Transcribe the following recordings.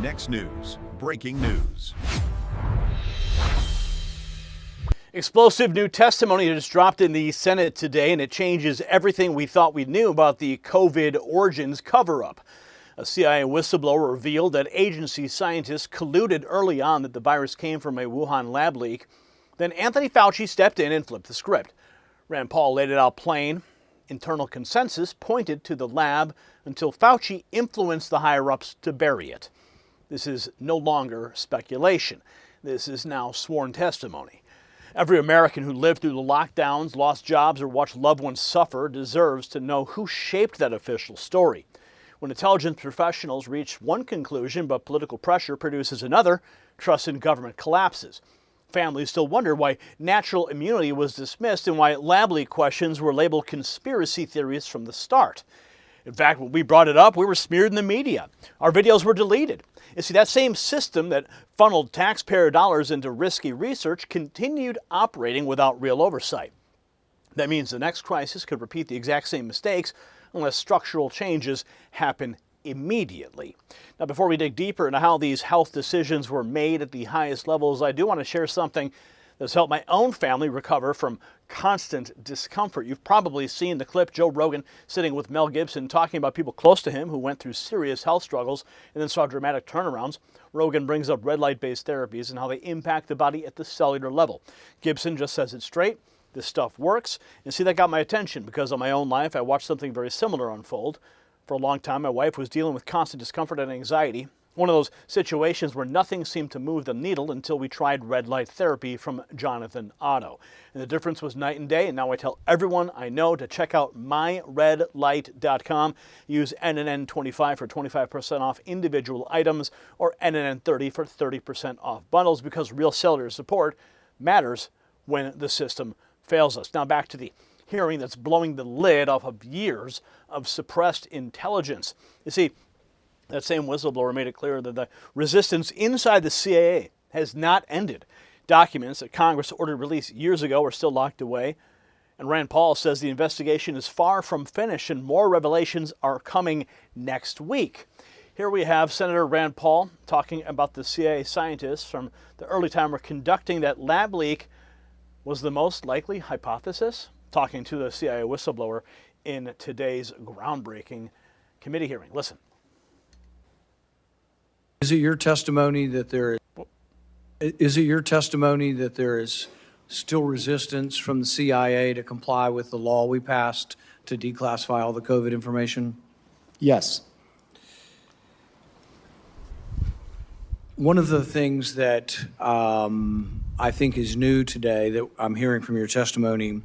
Next News, breaking news. Explosive new testimony has dropped in the Senate today, and it changes everything we thought we knew about the COVID origins cover-up. A CIA whistleblower revealed that agency scientists colluded early on that the virus came from a Wuhan lab leak. Then Anthony Fauci stepped in and flipped the script. Rand Paul laid it out plain. Internal consensus pointed to the lab until Fauci influenced the higher-ups to bury it. This is no longer speculation. This is now sworn testimony. Every American who lived through the lockdowns, lost jobs, or watched loved ones suffer deserves to know who shaped that official story. When intelligence professionals reach one conclusion but political pressure produces another, trust in government collapses. Families still wonder why natural immunity was dismissed and why lab leak questions were labeled conspiracy theories from the start. In fact, when we brought it up, we were smeared in the media. Our videos were deleted. You see, that same system that funneled taxpayer dollars into risky research continued operating without real oversight. That means the next crisis could repeat the exact same mistakes unless structural changes happen immediately. Now, before we dig deeper into how these health decisions were made at the highest levels, I do want to share something that's helped my own family recover from constant discomfort. You've probably seen the clip, Joe Rogan sitting with Mel Gibson talking about people close to him who went through serious health struggles and then saw dramatic turnarounds. Rogan brings up red light-based therapies and how they impact the body at the cellular level. Gibson just says it straight. This stuff works. And see, that got my attention because in my own life, I watched something very similar unfold. For a long time, my wife was dealing with constant discomfort and anxiety. One of those situations where nothing seemed to move the needle until we tried red light therapy from Jonathan Otto. And the difference was night and day, and now I tell everyone I know to check out myredlight.com. Use NNN25 for 25% off individual items or NNN30 for 30% off bundles because real cellular support matters when the system fails us. Now back to the hearing that's blowing the lid off of years of suppressed intelligence. You see, that same whistleblower made it clear that the resistance inside the CIA has not ended. Documents that Congress ordered released years ago are still locked away. And Rand Paul says the investigation is far from finished and more revelations are coming next week. Here we have Senator Rand Paul talking about the CIA scientists from the early time were conducting that lab leak was the most likely hypothesis, talking to the CIA whistleblower in today's groundbreaking committee hearing. Listen. Is it your testimony that there is still resistance from the CIA to comply with the law we passed to declassify all the COVID information? Yes. One of the things that I think is new today that I'm hearing from your testimony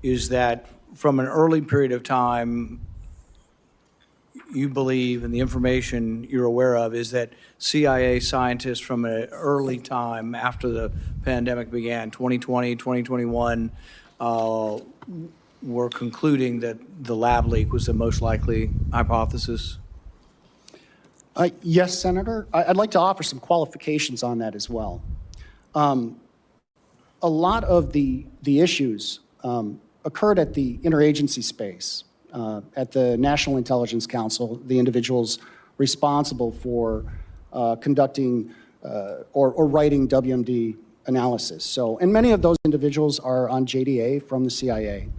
is that from an early period of time, you believe, and the information you're aware of, is that CIA scientists from an early time after the pandemic began, 2020, 2021, were concluding that the lab leak was the most likely hypothesis? Yes, Senator. I'd like to offer some qualifications on that as well. A lot of the issues occurred at the interagency space. At the National Intelligence Council, the individuals responsible for conducting or writing WMD analysis. So, and many of those individuals are on JDA from the CIA.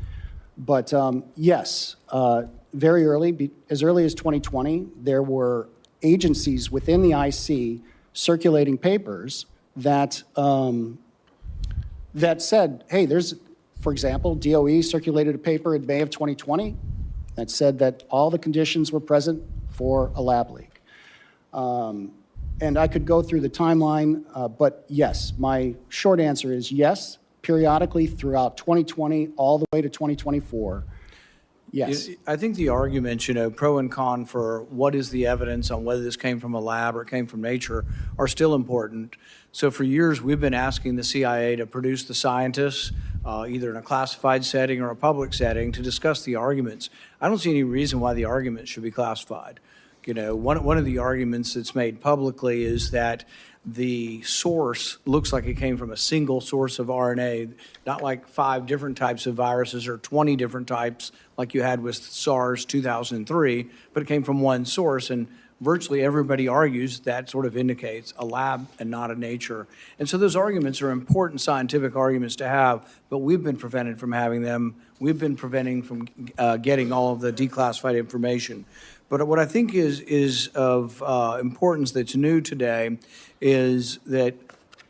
But yes, very early, as early as 2020, there were agencies within the IC circulating papers that that said, hey, there's, for example, DOE circulated a paper in May of 2020 that said that all the conditions were present for a lab leak. And I could go through the timeline, but yes, my short answer is yes, periodically throughout 2020 all the way to 2024, yes. I think the arguments, pro and con for what is the evidence on whether this came from a lab or it came from nature are still important. So for years, we've been asking the CIA to produce the scientists, either in a classified setting or a public setting, to discuss the arguments. I don't see any reason why the arguments should be classified. One of the arguments that's made publicly is that the source looks like it came from a single source of RNA, not like 5 different types of viruses or 20 different types like you had with SARS 2003, but it came from one source. And virtually everybody argues that sort of indicates a lab and not a nature. And so those arguments are important scientific arguments to have, but we've been prevented from having them. We've been preventing from getting all of the declassified information. But what I think is of importance that's new today is that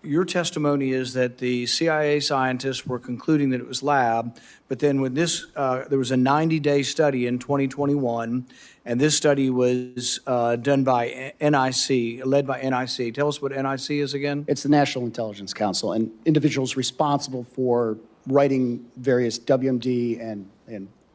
your testimony is that the CIA scientists were concluding that it was lab, but then when this, there was a 90-day study in 2021, and this study was done by NIC, led by NIC. Tell us what NIC is again. It's the National Intelligence Council, and individuals responsible for writing various WMD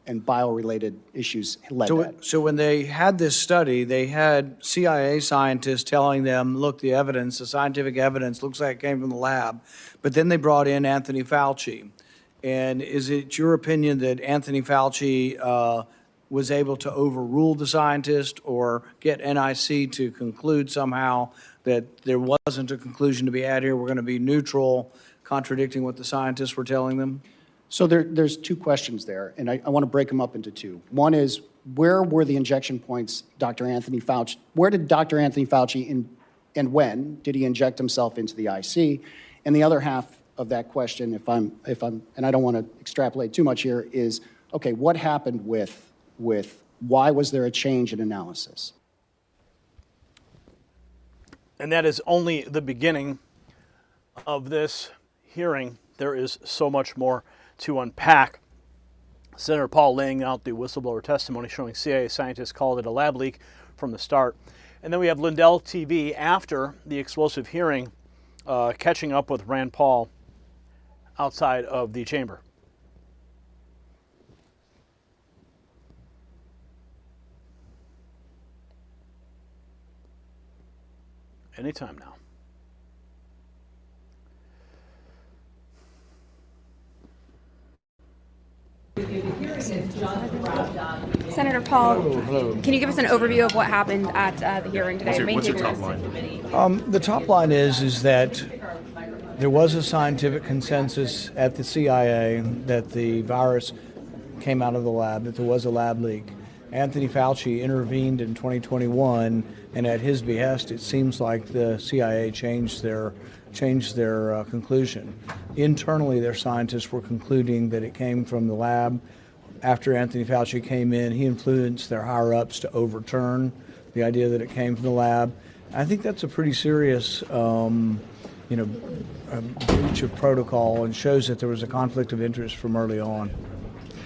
and bio-related issues led that. So when they had this study, they had CIA scientists telling them, look, the evidence, the scientific evidence looks like it came from the lab. But then they brought in Anthony Fauci. And is it your opinion that Anthony Fauci was able to overrule the scientist or get NIC to conclude somehow that there wasn't a conclusion to be had here, we're going to be neutral, contradicting what the scientists were telling them? So there's two questions there, and I want to break them up into two. One is, where were the injection points Dr. Anthony Fauci, where did Dr. Anthony Fauci and when did he inject himself into the IC? And the other half of that question, if I'm, and I don't want to extrapolate too much here, is, okay, what happened with why was there a change in analysis? And that is only the beginning of this hearing. There is so much more to unpack. Senator Paul laying out the whistleblower testimony showing CIA scientists called it a lab leak from the start. And then we have Lindell TV after the explosive hearing catching up with Rand Paul outside of the chamber. Anytime now. Senator Paul, can you give us an overview of what happened at the hearing today? What's your top line? The top line is that there was a scientific consensus at the CIA that the virus came out of the lab, that there was a lab leak. Anthony Fauci intervened in 2021, and at his behest, it seems like the CIA changed their conclusion. Internally, their scientists were concluding that it came from the lab. After Anthony Fauci came in, he influenced their higher-ups to overturn the idea that it came from the lab. I think that's a pretty serious breach of protocol and shows that there was a conflict of interest from early on.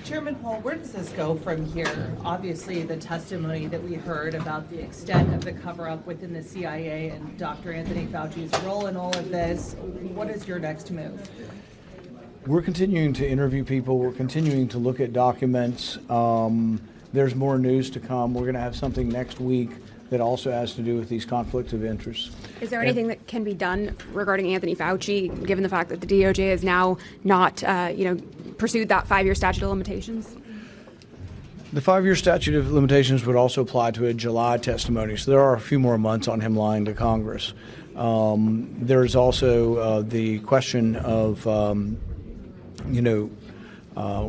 Chairman Paul, where does this go from here? Obviously, the testimony that we heard about the extent of the cover-up within the CIA and Dr. Anthony Fauci's role in all of this, what is your next move? We're continuing to interview people. We're continuing to look at documents. There's more news to come. We're going to have something next week that also has to do with these conflicts of interest. Is there anything that can be done regarding Anthony Fauci, given the fact that the DOJ has now not, pursued that 5-year statute of limitations? The 5-year statute of limitations would also apply to a July testimony, so there are a few more months on him lying to Congress. There's also the question of,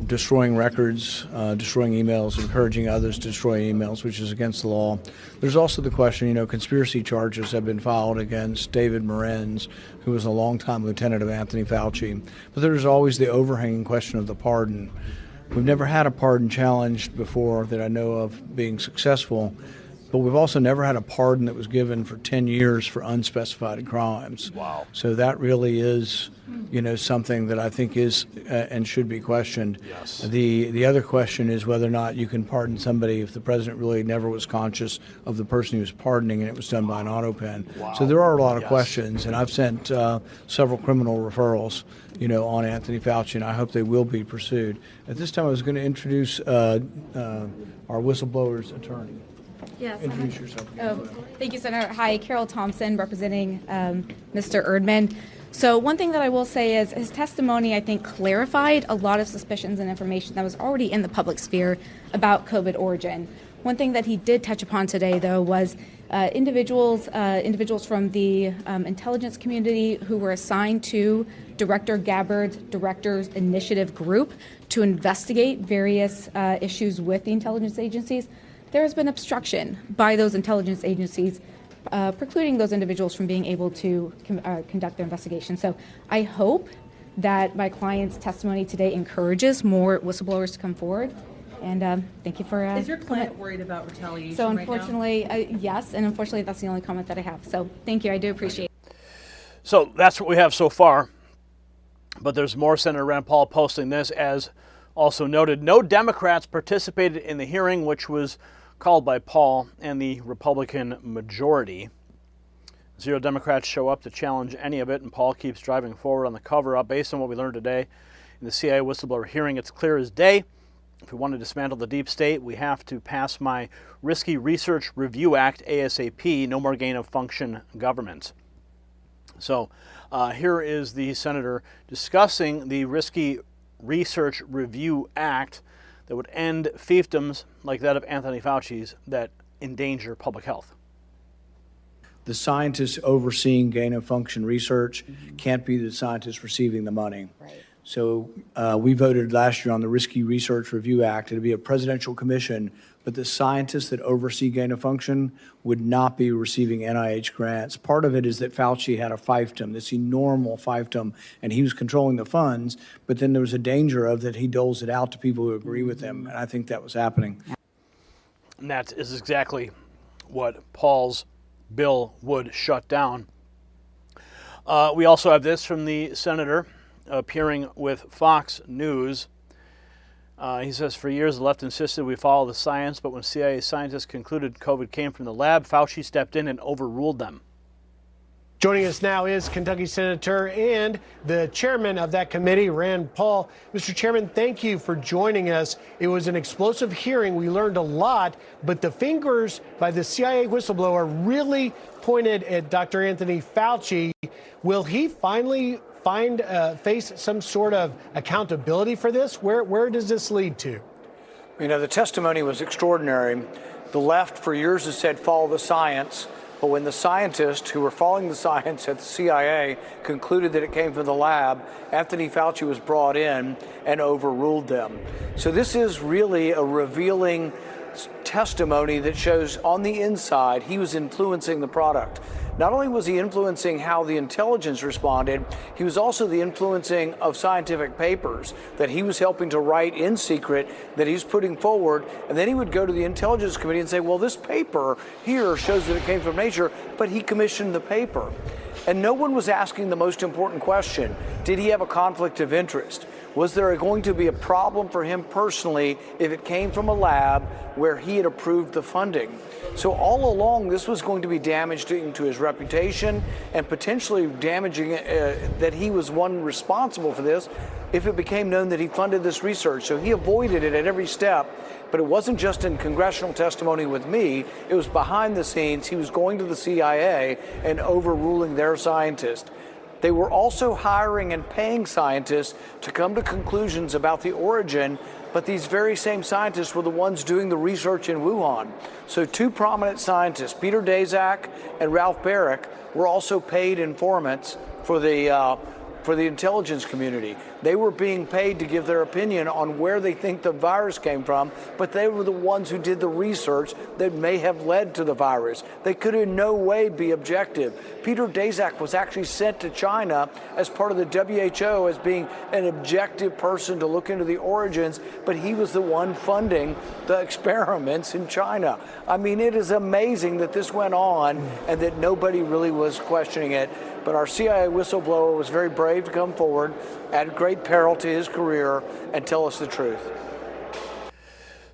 destroying records, destroying emails, encouraging others to destroy emails, which is against the law. There's also the question, conspiracy charges have been filed against David Morenz, who was a longtime lieutenant of Anthony Fauci. But there's always the overhanging question of the pardon. We've never had a pardon challenged before that I know of being successful, but we've also never had a pardon that was given for 10 years for unspecified crimes. Wow. So that really is, something that I think is and should be questioned. Yes. The other question is whether or not you can pardon somebody if the president really never was conscious of the person he was pardoning and it was done by an auto pen. Wow. So there are a lot of Yes. questions, and I've sent several criminal referrals, on Anthony Fauci, and I hope they will be pursued. At this time, I was going to introduce our whistleblower's attorney. Yes. Introduce yourself. Thank you, Senator. Hi, Carol Thompson, representing Mr. Erdman. So one thing that I will say is his testimony, I think, clarified a lot of suspicions and information that was already in the public sphere about COVID origin. One thing that he did touch upon today, though, was individuals from the intelligence community who were assigned to Director Gabbard's Directors Initiative Group to investigate various issues with the intelligence agencies. there has been obstruction by those intelligence agencies, precluding those individuals from being able to conduct their investigation. So I hope that my client's testimony today encourages more whistleblowers to come forward. And thank you for. Is your client worried about retaliation? So right unfortunately, now? yes, and unfortunately, that's the only comment that I have. So thank you, I do appreciate it. So that's what we have so far. But there's more. Senator Rand Paul posting this, as also noted. No Democrats participated in the hearing, which was called by Paul and the Republican majority. 0 Democrats show up to challenge any of it, and Paul keeps driving forward on the cover-up. Based on what we learned today in the CIA whistleblower hearing, it's clear as day. If we want to dismantle the deep state, we have to pass my Risky Research Review Act ASAP, no more gain-of-function government. So here is the senator discussing the Risky Research Review Act that would end fiefdoms like that of Anthony Fauci's that endanger public health. The scientists overseeing gain-of-function research can't be the scientists receiving the money. Right. So we voted last year on the Risky Research Review Act. It'd be a presidential commission, but the scientists that oversee gain-of-function would not be receiving NIH grants. Part of it is that Fauci had a fiefdom, this enormous fiefdom, and he was controlling the funds, but then there was a danger of that he doles it out to people who agree with him, and I think that was happening. And that is exactly what Paul's bill would shut down. We also have this from the senator appearing with Fox News. He says, for years the left insisted we follow the science, but when CIA scientists concluded COVID came from the lab, Fauci stepped in and overruled them. Joining us now is Kentucky Senator and the chairman of that committee, Rand Paul. Mr. Chairman, thank you for joining us. It was an explosive hearing. We learned a lot, but the fingers by the CIA whistleblower really pointed at Dr. Anthony Fauci. Will he finally face some sort of accountability for this? Where does this lead to? You know, the testimony was extraordinary. The left for years has said follow the science. But when the scientists who were following the science at the CIA concluded that it came from the lab, Anthony Fauci was brought in and overruled them. So this is really a revealing testimony that shows on the inside he was influencing the product. Not only was he influencing how the intelligence responded, he was also the influencing of scientific papers that he was helping to write in secret that he's putting forward. And then he would go to the Intelligence Committee and say, well, this paper here shows that it came from nature, but he commissioned the paper. And no one was asking the most important question. Did he have a conflict of interest? Was there going to be a problem for him personally if it came from a lab where he had approved the funding? So all along, this was going to be damaging to his reputation and potentially damaging that he was one responsible for this if it became known that he funded this research. So he avoided it at every step. But it wasn't just in congressional testimony with me. It was behind the scenes. He was going to the CIA and overruling their scientists. They were also hiring and paying scientists to come to conclusions about the origin, but these very same scientists were the ones doing the research in Wuhan. So 2 prominent scientists, Peter Daszak and Ralph Barrick, were also paid informants for the intelligence community. They were being paid to give their opinion on where they think the virus came from, but they were the ones who did the research that may have led to the virus. They could in no way be objective. Peter Daszak was actually sent to China as part of the WHO as being an objective person to look into the origins, but he was the one funding the experiments in China. I mean, it is amazing that this went on and that nobody really was questioning it. But our CIA whistleblower was very brave to come forward at great peril to his career and tell us the truth.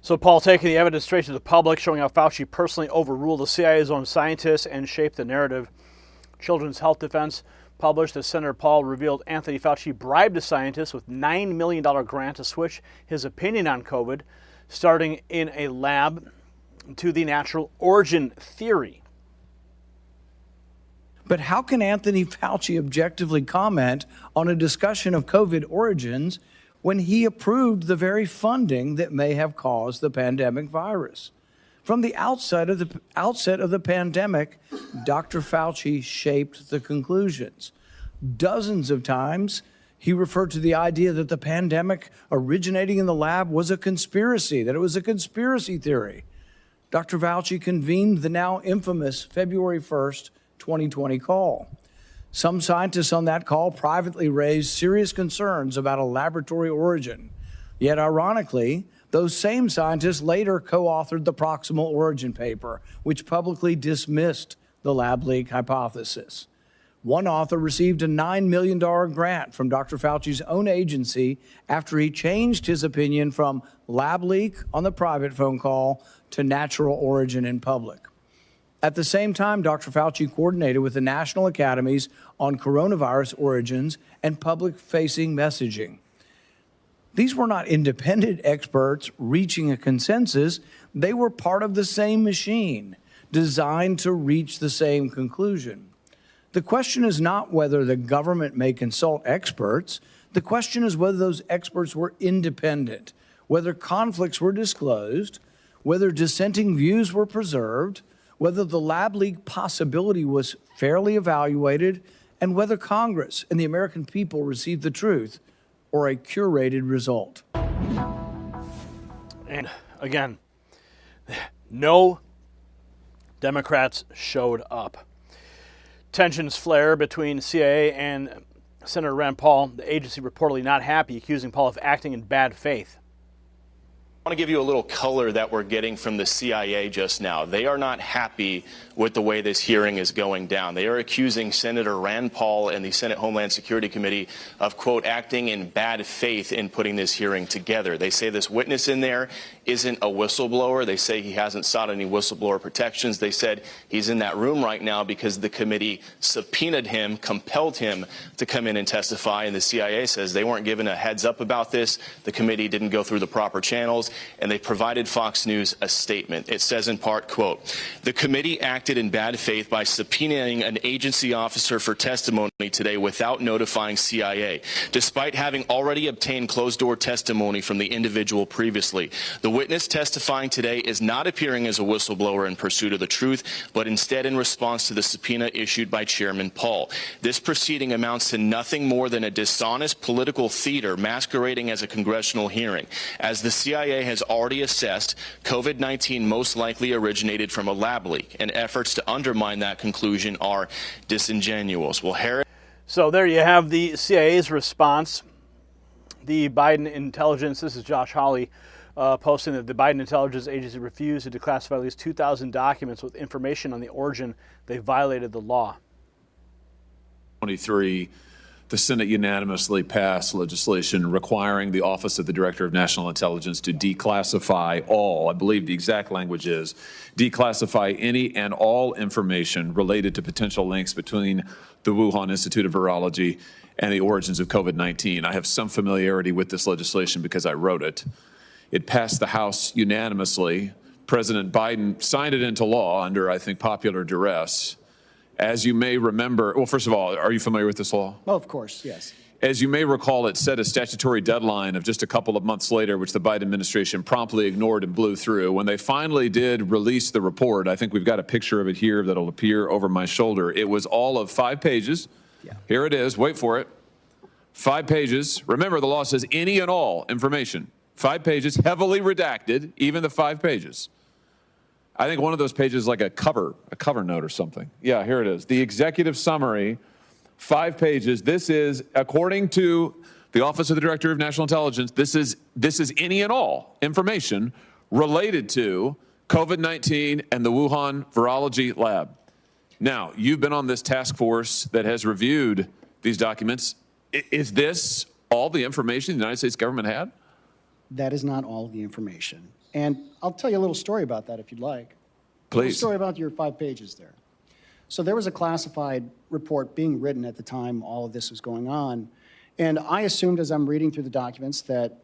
So Paul taking the evidence straight to the public, showing how Fauci personally overruled the CIA's own scientists and shaped the narrative. Children's Health Defense published that Senator Paul revealed Anthony Fauci bribed a scientist with $9 million grant to switch his opinion on COVID, starting in a lab, to the natural origin theory. But how can Anthony Fauci objectively comment on a discussion of COVID origins when he approved the very funding that may have caused the pandemic virus? From the outset of the pandemic, Dr. Fauci shaped the conclusions. Dozens of times, he referred to the idea that the pandemic originating in the lab was a conspiracy, that it was a conspiracy theory. Dr. Fauci convened the now infamous February 1st, 2020 call. Some scientists on that call privately raised serious concerns about a laboratory origin. Yet, ironically, those same scientists later co-authored the proximal origin paper, which publicly dismissed the lab leak hypothesis. One author received a $9 million grant from Dr. Fauci's own agency after he changed his opinion from lab leak on the private phone call to natural origin in public. At the same time, Dr. Fauci coordinated with the national academies on coronavirus origins and public-facing messaging. These were not independent experts reaching a consensus. They were part of the same machine, designed to reach the same conclusion. The question is not whether the government may consult experts. The question is whether those experts were independent, whether conflicts were disclosed, whether dissenting views were preserved, whether the lab leak possibility was fairly evaluated, and whether Congress and the American people received the truth or a curated result. And again, no Democrats showed up. Tensions flare between CIA and Senator Rand Paul, the agency reportedly not happy, accusing Paul of acting in bad faith. I want to give you a little color that we're getting from the CIA just now. They are not happy with the way this hearing is going down. They are accusing Senator Rand Paul and the Senate Homeland Security Committee of, quote, acting in bad faith in putting this hearing together. They say this witness in there isn't a whistleblower. They say he hasn't sought any whistleblower protections. They said he's in that room right now because the committee subpoenaed him, compelled him to come in and testify. And the CIA says they weren't given a heads up about this. The committee didn't go through the proper channels, and they provided Fox News a statement. It says in part, quote, the committee acted in bad faith by subpoenaing an agency officer for testimony today without notifying CIA, despite having already obtained closed-door testimony from the individual previously. The witness testifying today is not appearing as a whistleblower in pursuit of the truth, but instead in response to the subpoena issued by Chairman Paul. This proceeding amounts to nothing more than a dishonest political theater masquerading as a congressional hearing. As the CIA has already assessed, COVID-19 most likely originated from a lab leak, and efforts to undermine that conclusion are disingenuous. Well, Harris. So there you have the CIA's response. The Biden intelligence, this is Josh Hawley, posting that the Biden intelligence agency refused to declassify at least 2,000 documents with information on the origin. They violated the law. 23, the Senate unanimously passed legislation requiring the Office of the Director of National Intelligence to declassify all, I believe the exact language is, declassify any and all information related to potential links between the Wuhan Institute of Virology and the origins of COVID-19. I have some familiarity with this legislation because I wrote it. It passed the House unanimously. President Biden signed it into law under, I think, popular duress. As you may remember, well, first of all, are you familiar with this law? Oh, of course, yes. As you may recall, it set a statutory deadline of just a couple of months later, which the Biden administration promptly ignored and blew through. When they finally did release the report, I think we've got a picture of it here that'll appear over my shoulder. It was all of 5 pages. Yeah. Here it is. Wait for it. 5 pages. Remember, the law says any and all information. 5 pages, heavily redacted, even the 5 pages. I think one of those pages is like a cover note or something. Yeah, here it is. The executive summary, 5 pages. This is, according to the Office of the Director of National Intelligence, this is any and all information related to COVID-19 and the Wuhan Virology Lab. Now, you've been on this task force that has reviewed these documents. Is this all the information the United States government had? That is not all the information. And I'll tell you a little story about that if you'd like. Please. A little story about your 5 pages there. So there was a classified report being written at the time all of this was going on. And I assumed as I'm reading through the documents that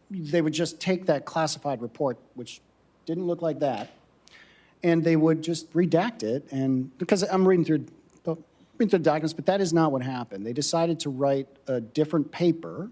they would just take that classified report, which didn't look like that, and they would just redact it. And because I'm reading through the documents, but that is not what happened. They decided to write a different paper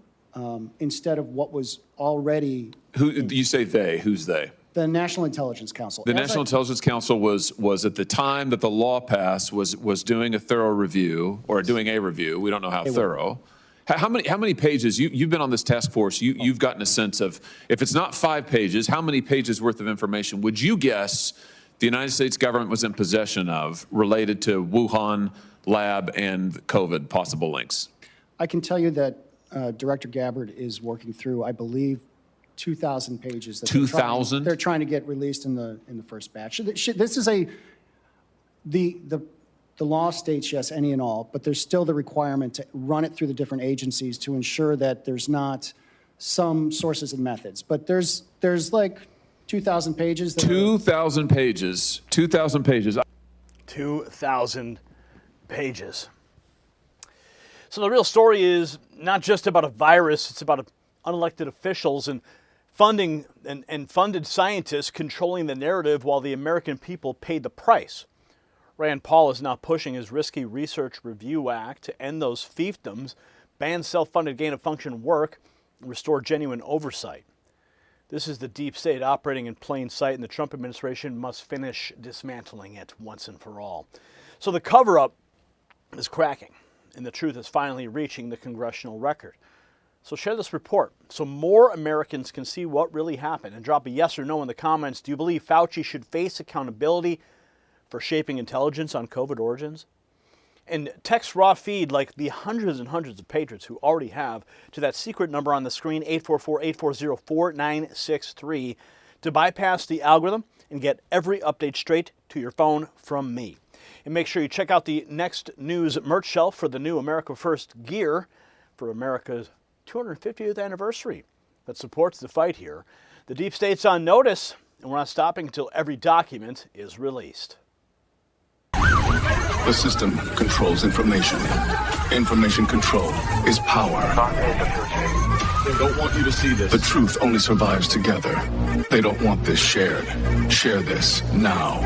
instead of what was already. Who you say they? Who's they? The National Intelligence Council. The National Intelligence Council was at the time that the law passed was doing a thorough review or doing a review. We don't know how thorough. How many pages? You've been on this task force. You've gotten a sense of, if it's not 5 pages, how many pages worth of information would you guess the United States government was in possession of related to Wuhan lab and COVID possible links? I can tell you that Director Gabbard is working through, I believe, 2,000 pages. 2,000? They're trying to get released in the first batch. This is the law states yes, any and all, but there's still the requirement to run it through the different agencies to ensure that there's not some sources and methods. But there's like 2,000 pages. 2,000 pages. 2,000 pages. 2,000 pages. So the real story is not just about a virus, it's about unelected officials and funding and funded scientists controlling the narrative while the American people paid the price. Rand Paul is now pushing his risky Research Review Act to end those fiefdoms, ban self-funded gain-of-function work, and restore genuine oversight. This is the deep state operating in plain sight, and the Trump administration must finish dismantling it once and for all. So the cover-up is cracking, and the truth is finally reaching the congressional record. So share this report so more Americans can see what really happened, and drop a yes or no in the comments. Do you believe Fauci should face accountability for shaping intelligence on COVID origins? And text raw feed like the hundreds and hundreds of patriots who already have to that secret number on the screen, 844-840-4963, to bypass the algorithm and get every update straight to your phone from me. And make sure you check out the Next News merch shelf for the new America First gear for America's 250th anniversary that supports the fight here. The deep state's on notice, and we're not stopping until every document is released. The system controls information. Information control is power. They don't want you to see this. The truth only survives together. They don't want this shared. Share this now.